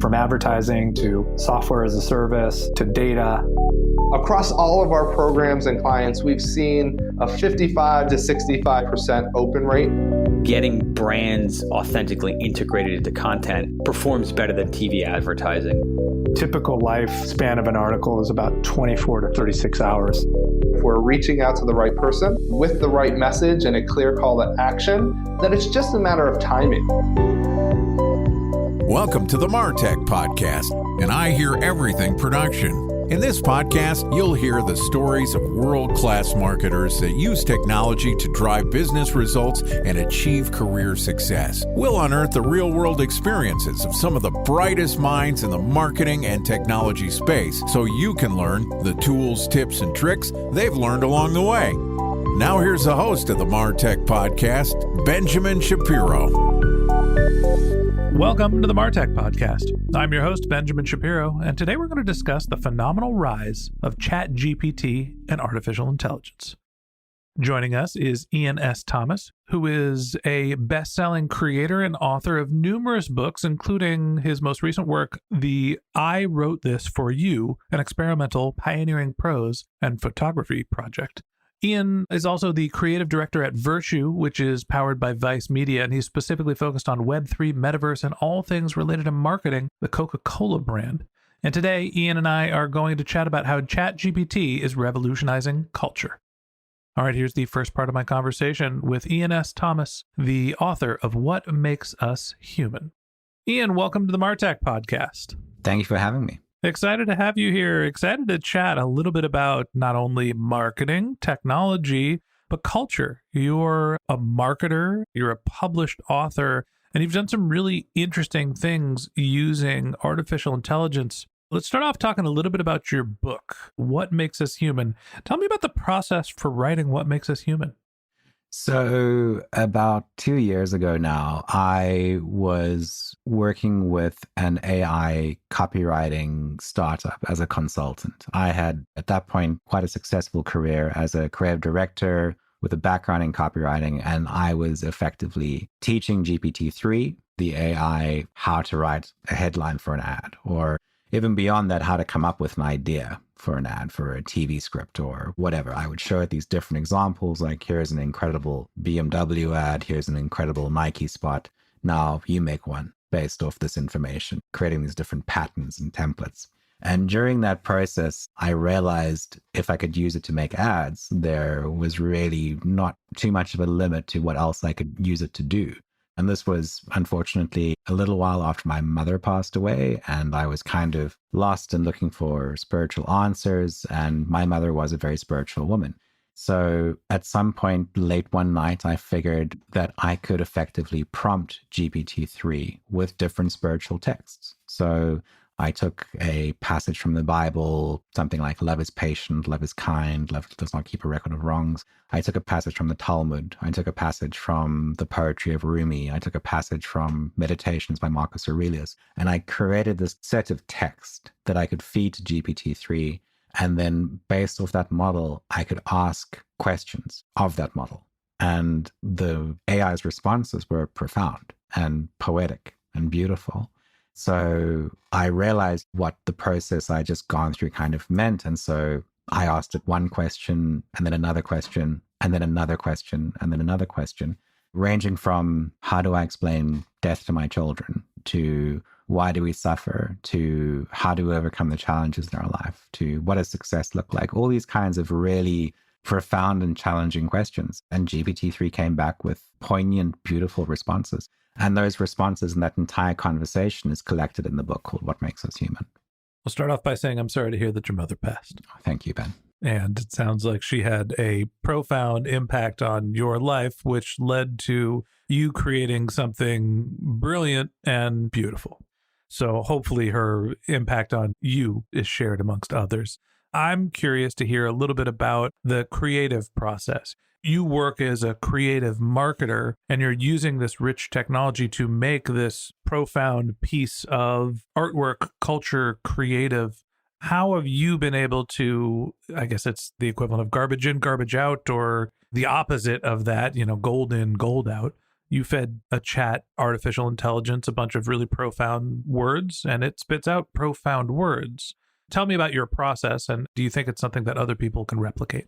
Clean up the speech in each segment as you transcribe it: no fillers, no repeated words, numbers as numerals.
From advertising to software as a service to data. Across all of our programs and clients, we've seen a 55 to 65% open rate. Getting brands authentically integrated into content performs better than TV advertising. Typical lifespan of an article is about 24 to 36 hours. If we're reaching out to the right person with the right message and a clear call to action, then it's just a matter of timing. Welcome to the MarTech Podcast, and I Hear Everything production. In this podcast, you'll hear the stories of world-class marketers that use technology to drive business results and achieve career success. We'll unearth the real-world experiences of some of the brightest minds in the marketing and technology space so you can learn the tools, tips, and tricks they've learned along the way. Now here's the host of the MarTech Podcast, Benjamin Shapiro. Welcome to the MarTech Podcast. I'm your host, Benjamin Shapiro, and today we're going to discuss the phenomenal rise of ChatGPT and artificial intelligence. Joining us is Iain S. Thomas, who is a best-selling creator and author of numerous books, including his most recent work, the I Wrote This For You, an experimental pioneering prose and photography project. Iain is also the creative director at Virtue, which is powered by Vice Media, and he's specifically focused on Web3, metaverse, and all things related to marketing the Coca-Cola brand. And today, Iain and I are going to chat about how ChatGPT is revolutionizing culture. All right, here's the first part of my conversation with Iain S. Thomas, the author of What Makes Us Human. Iain, welcome to the MarTech Podcast. Thank you for having me. Excited to have you here. Excited to chat a little bit about not only marketing, technology, but culture. You're a marketer, you're a published author, and you've done some really interesting things using artificial intelligence. Let's start off talking a little bit about your book, What Makes Us Human. Tell me about the process for writing What Makes Us Human. So about 2 years ago now, I was working with an AI copywriting startup as a consultant. I had, at that point, quite a successful career as a creative director with a background in copywriting, and I was effectively teaching GPT-3, the AI, how to write a headline for an ad, or even beyond that, how to come up with an idea for an ad, for a TV script or whatever. I would show it these different examples, like here's an incredible BMW ad, here's an incredible Nike spot. Now you make one based off this information, creating these different patterns and templates. And during that process, I realized if I could use it to make ads, there was really not too much of a limit to what else I could use it to do. And this was, unfortunately, a little while after my mother passed away, and I was kind of lost and looking for spiritual answers, and my mother was a very spiritual woman. So at some point late one night, I figured that I could effectively prompt GPT-3 with different spiritual texts. So I took a passage from the Bible, something like love is patient, love is kind, love does not keep a record of wrongs. I took a passage from the Talmud. I took a passage from the poetry of Rumi. I took a passage from Meditations by Marcus Aurelius. And I created this set of text that I could feed to GPT-3. And then based off that model, I could ask questions of that model. And the AI's responses were profound and poetic and beautiful. So I realized what the process I just gone through kind of meant. And so I asked it one question and then another question and then another question and then another question, ranging from how do I explain death to my children, to why do we suffer, to how do we overcome the challenges in our life, to what does success look like? All these kinds of really profound and challenging questions. And GPT-3 came back with poignant, beautiful responses. And those responses and that entire conversation is collected in the book called What Makes Us Human. We'll start off by saying I'm sorry to hear that your mother passed. Thank you, Ben. And it sounds like she had a profound impact on your life, which led to you creating something brilliant and beautiful. So hopefully her impact on you is shared amongst others. I'm curious to hear a little bit about the creative process. You work as a creative marketer and you're using this rich technology to make this profound piece of artwork, culture, creative. How have you been able to, I guess it's the equivalent of garbage in, garbage out, or the opposite of that, gold in, gold out. You fed a chat artificial intelligence a bunch of really profound words, and it spits out profound words. Tell me about your process, and do you think it's something that other people can replicate?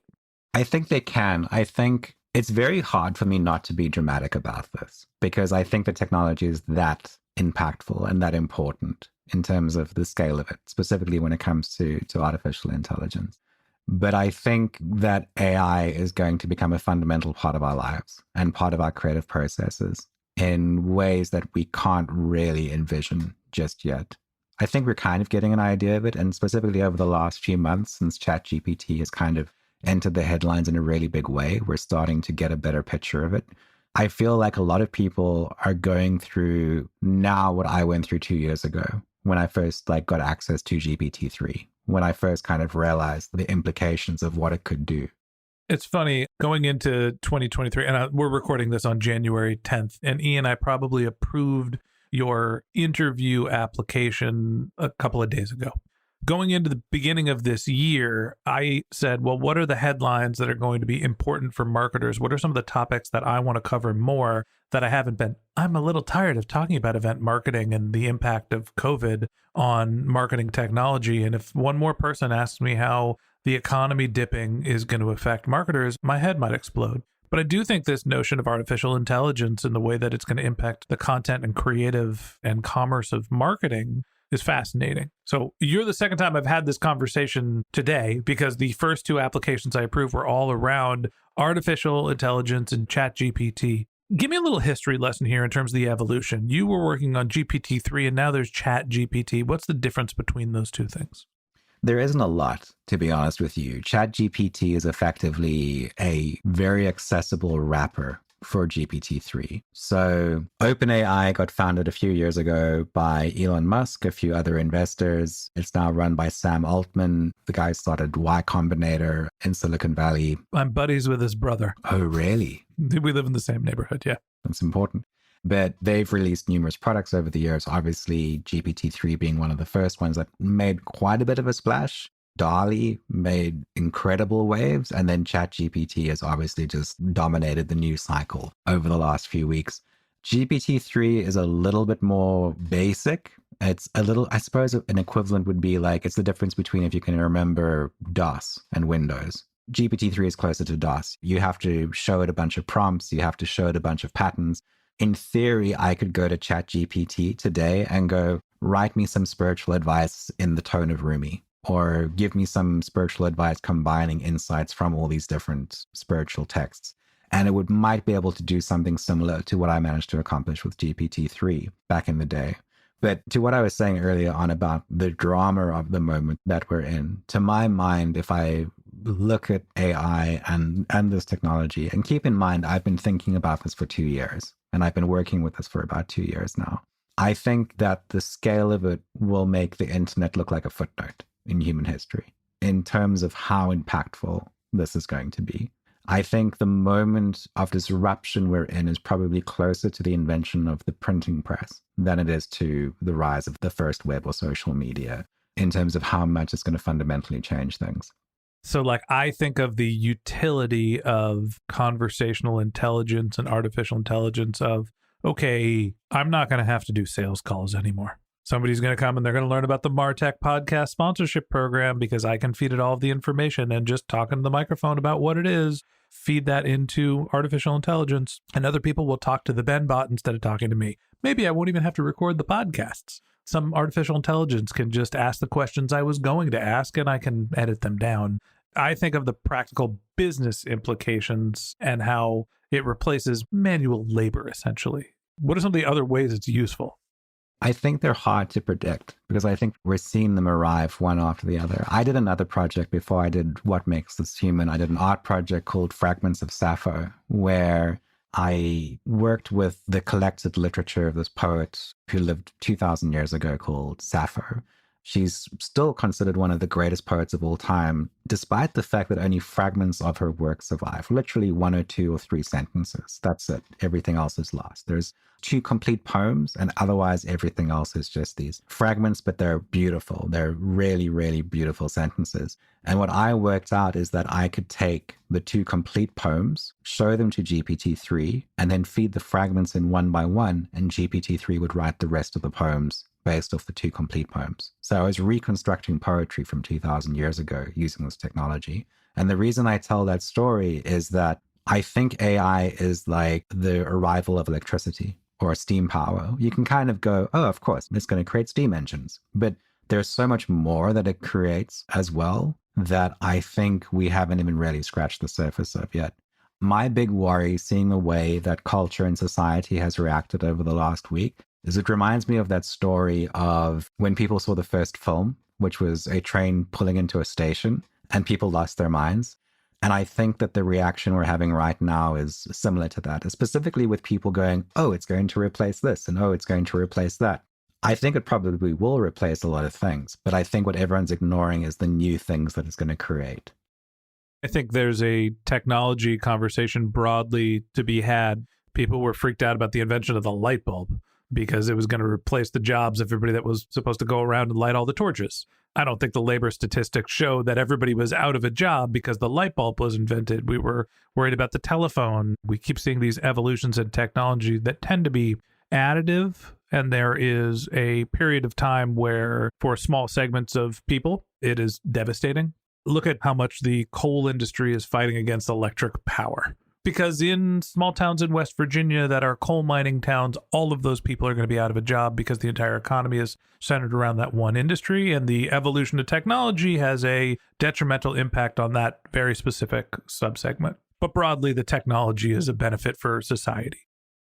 I think they can. I think it's very hard for me not to be dramatic about this because I think the technology is that impactful and that important in terms of the scale of it, specifically when it comes to artificial intelligence. But I think that AI is going to become a fundamental part of our lives and part of our creative processes in ways that we can't really envision just yet. I think we're kind of getting an idea of it, and specifically over the last few months, since ChatGPT has kind of entered the headlines in a really big way, we're starting to get a better picture of it. I feel like a lot of people are going through now what I went through 2 years ago when I first got access to GPT-3, when I first kind of realized the implications of what it could do. It's funny, going into 2023, and we're recording this on January 10th, and Iain, I probably approved your interview application a couple of days ago. Going into the beginning of this year, I said, well, what are the headlines that are going to be important for marketers? What are some of the topics that I want to cover more that I haven't been? I'm a little tired of talking about event marketing and the impact of COVID on marketing technology. And if one more person asks me how the economy dipping is going to affect marketers, my head might explode. But I do think this notion of artificial intelligence and the way that it's going to impact the content and creative and commerce of marketing is fascinating. So you're the second time I've had this conversation today, because the first two applications I approved were all around artificial intelligence and ChatGPT. Give me a little history lesson here in terms of the evolution. You were working on GPT-3 and now there's ChatGPT. What's the difference between those two things? There isn't a lot, to be honest with you. ChatGPT is effectively a very accessible wrapper for GPT-3. So OpenAI got founded a few years ago by Elon Musk, a few other investors. It's now run by Sam Altman. The guy started Y Combinator in Silicon Valley. I'm buddies with his brother. Oh, really? We live in the same neighborhood, yeah. That's important. But they've released numerous products over the years, obviously GPT-3 being one of the first ones that made quite a bit of a splash. DALL-E made incredible waves, and then ChatGPT has obviously just dominated the news cycle over the last few weeks. GPT-3 is a little bit more basic. It's a little, I suppose an equivalent would be it's the difference between, if you can remember, DOS and Windows. GPT-3 is closer to DOS. You have to show it a bunch of prompts. You have to show it a bunch of patterns. In theory, I could go to ChatGPT today and go, write me some spiritual advice in the tone of Rumi, or give me some spiritual advice combining insights from all these different spiritual texts. And it might be able to do something similar to what I managed to accomplish with GPT-3 back in the day. But to what I was saying earlier on about the drama of the moment that we're in, to my mind, if I look at AI and this technology, and keep in mind, I've been thinking about this for 2 years, and I've been working with this for about 2 years now. I think that the scale of it will make the internet look like a footnote in human history in terms of how impactful this is going to be. I think the moment of disruption we're in is probably closer to the invention of the printing press than it is to the rise of the first web or social media in terms of how much it's going to fundamentally change things. So I think of the utility of conversational intelligence and artificial intelligence of, okay, I'm not going to have to do sales calls anymore. Somebody's going to come and they're going to learn about the MarTech podcast sponsorship program because I can feed it all of the information and just talking to the microphone about what it is, feed that into artificial intelligence, and other people will talk to the Ben bot instead of talking to me. Maybe I won't even have to record the podcasts. Some artificial intelligence can just ask the questions I was going to ask and I can edit them down. I think of the practical business implications and how it replaces manual labor, essentially. What are some of the other ways it's useful? I think they're hard to predict because I think we're seeing them arrive one after the other. I did another project before I did What Makes Us Human. I did an art project called Fragments of Sappho, where I worked with the collected literature of this poet who lived 2,000 years ago called Sappho. she's still considered one of the greatest poets of all time, despite the fact that only fragments of her work survive, literally 1 or 2 or 3 sentences. That's it. Everything else is lost. There's 2 complete poems, and otherwise everything else is just these fragments, but they're beautiful. They're really, really beautiful sentences. And what I worked out is that I could take the 2 complete poems, show them to GPT-3, and then feed the fragments in one by one, and GPT-3 would write the rest of the poems based off the 2 complete poems. So I was reconstructing poetry from 2,000 years ago using this technology. And the reason I tell that story is that I think AI is like the arrival of electricity or steam power. You can kind of go, oh, of course, it's going to create steam engines. But there's so much more that it creates as well that I think we haven't even really scratched the surface of yet. My big worry, seeing the way that culture and society has reacted over the last week, is it reminds me of that story of when people saw the first film, which was a train pulling into a station and people lost their minds. And I think that the reaction we're having right now is similar to that, specifically with people going, oh, it's going to replace this, and oh, it's going to replace that. I think it probably will replace a lot of things, but I think what everyone's ignoring is the new things that it's going to create. I think there's a technology conversation broadly to be had. People were freaked out about the invention of the light bulb because it was going to replace the jobs of everybody that was supposed to go around and light all the torches. I don't think the labor statistics show that everybody was out of a job because the light bulb was invented. We were worried about the telephone. We keep seeing these evolutions in technology that tend to be additive. And there is a period of time where, for small segments of people, it is devastating. Look at how much the coal industry is fighting against electric power. Because in small towns in West Virginia that are coal mining towns, all of those people are going to be out of a job because the entire economy is centered around that one industry. And the evolution of technology has a detrimental impact on that very specific subsegment. But broadly, the technology is a benefit for society.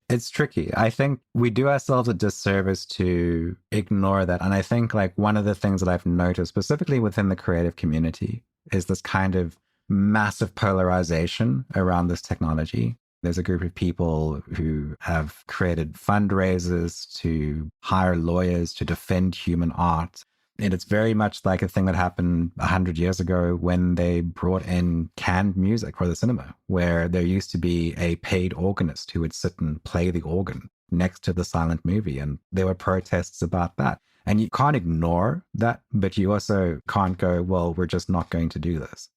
It's tricky. I think we do ourselves a disservice to ignore that. And I think like one of the things that I've noticed, specifically within the creative community, is this kind of massive polarization around this technology. There's a group of people who have created fundraisers to hire lawyers to defend human art. And it's very much like a thing that happened 100 years ago when they brought in canned music for the cinema, where there used to be a paid organist who would sit and play the organ next to the silent movie. And there were protests about that. And you can't ignore that, but you also can't go, well, we're just not going to do this.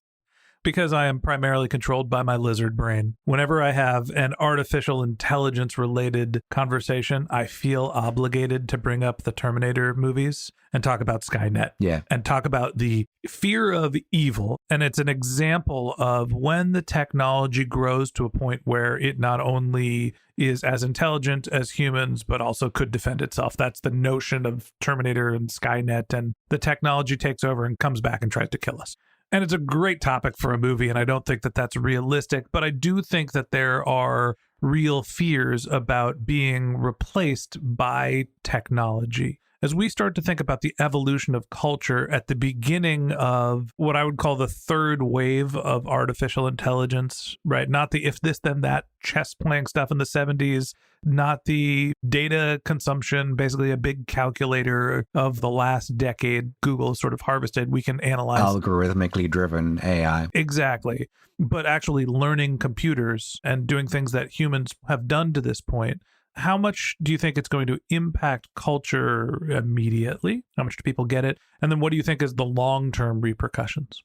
Because I am primarily controlled by my lizard brain. Whenever I have an artificial intelligence related conversation, I feel obligated to bring up the Terminator movies and talk about Skynet. Yeah. And talk about the fear of evil. And it's an example of when the technology grows to a point where it not only is as intelligent as humans, but also could defend itself. That's the notion of Terminator and Skynet. And the technology takes over and comes back and tries to kill us. And it's a great topic for a movie, and I don't think that that's realistic, but I do think that there are real fears about being replaced by technology. As we start to think about the evolution of culture at the beginning of what I would call the third wave of artificial intelligence, right? Not the if this, then that chess playing stuff in the 70s, not the data consumption, basically a big calculator of the last decade Google sort of harvested. We can analyze algorithmically driven AI. Exactly. But actually learning computers and doing things that humans have done to this point. How much do you think it's going to impact culture immediately? How much do people get it? And then what do you think is the long-term repercussions?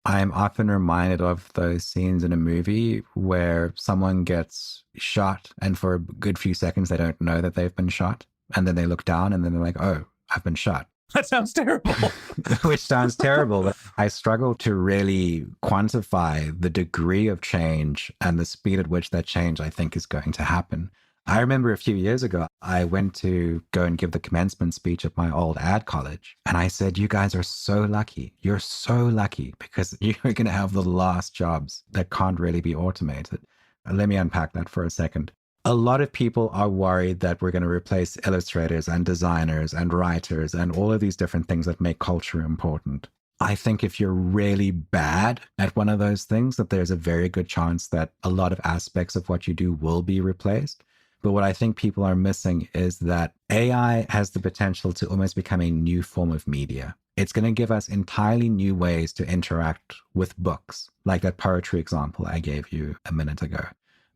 I'm often reminded of those scenes in a movie where someone gets shot and for a good few seconds they don't know that they've been shot. And then they look down and then they're like, oh, I've been shot. That sounds terrible. Which sounds terrible. But I struggle to really quantify the degree of change and the speed at which that change I think is going to happen. I remember a few years ago, I went to go and give the commencement speech at my old ad college. And I said, you guys are so lucky. You're so lucky because you're going to have the last jobs that can't really be automated. Let me unpack that for a second. A lot of people are worried that we're going to replace illustrators and designers and writers and all of these different things that make culture important. I think if you're really bad at one of those things, that there's a very good chance that a lot of aspects of what you do will be replaced. But what I think people are missing is that AI has the potential to almost become a new form of media. It's going to give us entirely new ways to interact with books, like that poetry example I gave you a minute ago.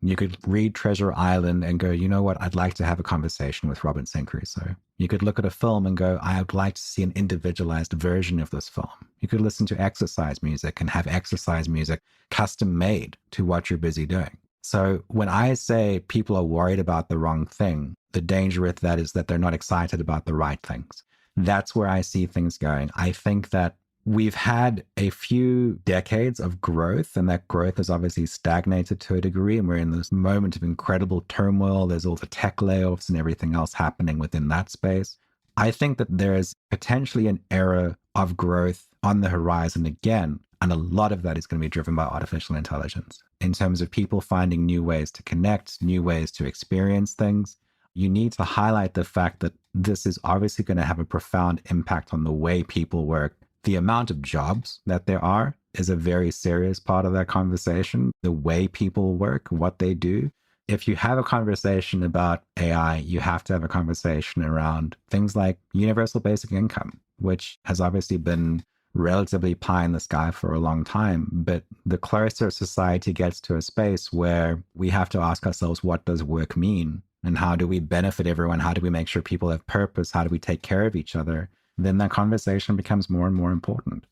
You could read Treasure Island and go, you know what, I'd like to have a conversation with Robinson Crusoe. You could look at a film and go, I would like to see an individualized version of this film. You could listen to exercise music and have exercise music custom made to what you're busy doing. So when I say people are worried about the wrong thing, the danger with that is that they're not excited about the right things. That's where I see things going. I think that we've had a few decades of growth, and that growth has obviously stagnated to a degree. And we're in this moment of incredible turmoil. There's all the tech layoffs and everything else happening within that space. I think that there is potentially an era of growth on the horizon again. And a lot of that is going to be driven by artificial intelligence in terms of people finding new ways to connect, new ways to experience things. You need to highlight the fact that this is obviously going to have a profound impact on the way people work. The amount of jobs that there are is a very serious part of that conversation. The way people work, what they do. If you have a conversation about AI, you have to have a conversation around things like universal basic income, which has obviously been relatively pie in the sky for a long time. But the closer society gets to a space where we have to ask ourselves, what does work mean? And how do we benefit everyone? How do we make sure people have purpose? How do we take care of each other? Then that conversation becomes more and more important.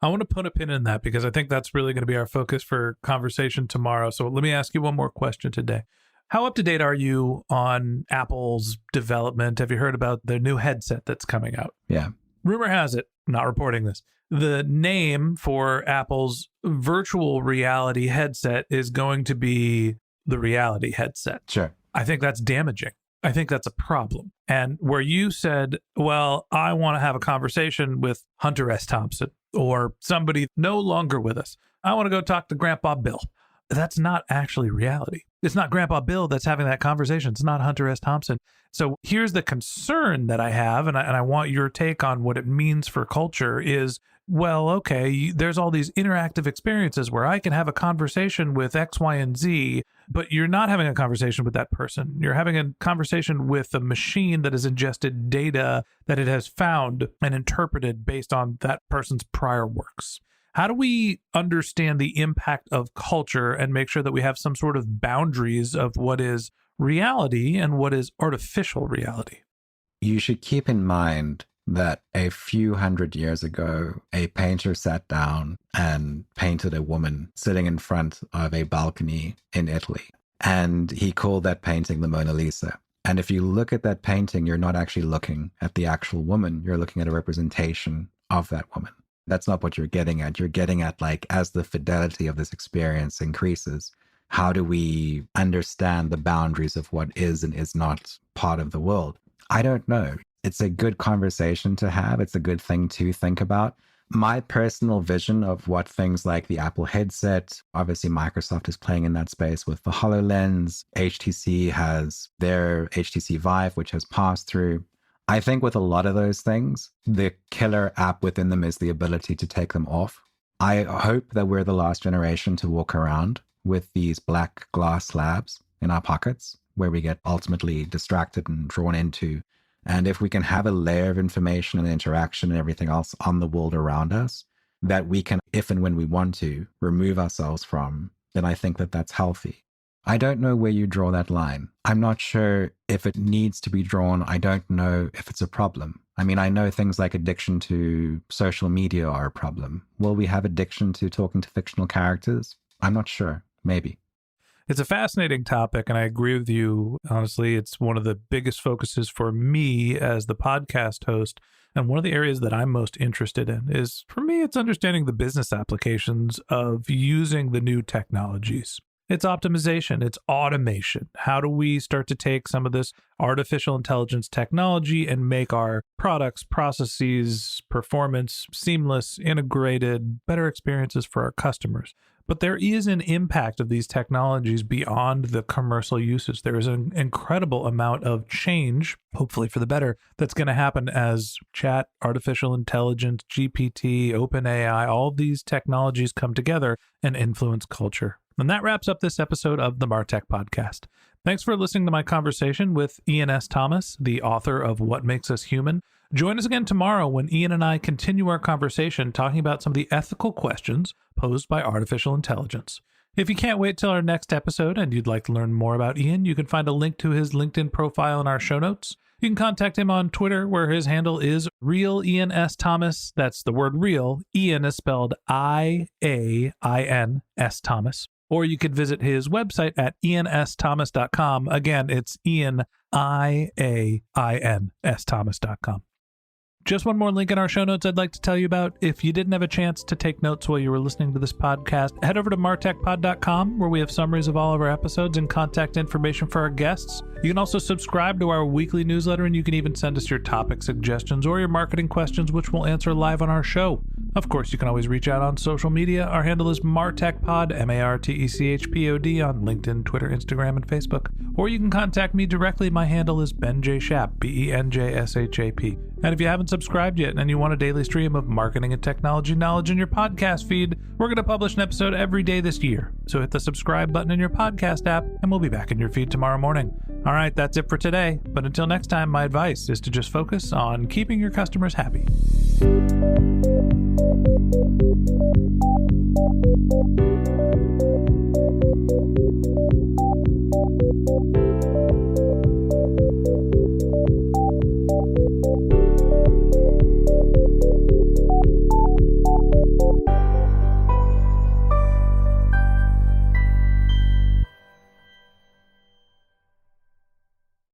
I want to put a pin in that because I think that's really going to be our focus for conversation tomorrow. So let me ask you one more question today. How up to date are you on Apple's development? Have you heard about the new headset that's coming out? Yeah. Rumor has it, not reporting this, the name for Apple's virtual reality headset is going to be the reality headset. Sure. I think that's damaging. I think that's a problem. And where you said, well, I want to have a conversation with Hunter S. Thompson or somebody no longer with us. I want to go talk to Grandpa Bill. That's not actually reality. It's not Grandpa Bill that's having that conversation. It's not Hunter S. Thompson. So here's the concern that I have, and I want your take on what it means for culture is, well, okay, there's all these interactive experiences where I can have a conversation with X, Y, and Z, but you're not having a conversation with that person. You're having a conversation with a machine that has ingested data that it has found and interpreted based on that person's prior works. How do we understand the impact of culture and make sure that we have some sort of boundaries of what is reality and what is artificial reality? You should keep in mind that a few hundred years ago, a painter sat down and painted a woman sitting in front of a balcony in Italy. And he called that painting the Mona Lisa. And if you look at that painting, you're not actually looking at the actual woman. You're looking at a representation of that woman. That's not what you're getting at. You're getting at, like, as the fidelity of this experience increases, how do we understand the boundaries of what is and is not part of the world? I don't know. It's a good conversation to have. It's a good thing to think about. My personal vision of what things like the Apple headset, obviously Microsoft is playing in that space with the HoloLens. HTC has their HTC Vive, which has passed through. I think with a lot of those things, the killer app within them is the ability to take them off. I hope that we're the last generation to walk around with these black glass slabs in our pockets where we get ultimately distracted and drawn into. And if we can have a layer of information and interaction and everything else on the world around us that we can, if and when we want to, remove ourselves from, then I think that that's healthy. I don't know where you draw that line. I'm not sure if it needs to be drawn. I don't know if it's a problem. I mean, I know things like addiction to social media are a problem. Will we have addiction to talking to fictional characters? I'm not sure. Maybe. It's a fascinating topic, and I agree with you. Honestly, it's one of the biggest focuses for me as the podcast host. And one of the areas that I'm most interested in is, for me, it's understanding the business applications of using the new technologies. It's optimization, it's automation. How do we start to take some of this artificial intelligence technology and make our products, processes, performance seamless, integrated, better experiences for our customers? But there is an impact of these technologies beyond the commercial uses. There is an incredible amount of change, hopefully for the better, that's going to happen as chat, artificial intelligence, GPT, OpenAI, all of these technologies come together and influence culture. And that wraps up this episode of the Martech Podcast. Thanks for listening to my conversation with Iain S. Thomas, the author of What Makes Us Human. Join us again tomorrow when Iain and I continue our conversation talking about some of the ethical questions posed by artificial intelligence. If you can't wait till our next episode and you'd like to learn more about Iain, you can find a link to his LinkedIn profile in our show notes. You can contact him on Twitter, where his handle is Real Iain S. Thomas. That's the word real. Iain is spelled IAIN S. Thomas. Or you could visit his website at iainsthomas.com. Again, it's Iain, IAINsthomas.com. Just one more link in our show notes I'd like to tell you about. If you didn't have a chance to take notes while you were listening to this podcast, head over to martechpod.com, where we have summaries of all of our episodes and contact information for our guests. You can also subscribe to our weekly newsletter, and you can even send us your topic suggestions or your marketing questions, which we'll answer live on our show. Of course, you can always reach out on social media. Our handle is martechpod, MARTECHPOD, on LinkedIn, Twitter, Instagram, and Facebook. Or you can contact me directly. My handle is Ben J. Shap, BENJSHAP. And if you haven't subscribed yet and you want a daily stream of marketing and technology knowledge in your podcast feed, we're going to publish an episode every day this year. So hit the subscribe button in your podcast app, and we'll be back in your feed tomorrow morning. All right, that's it for today. But until next time, my advice is to just focus on keeping your customers happy.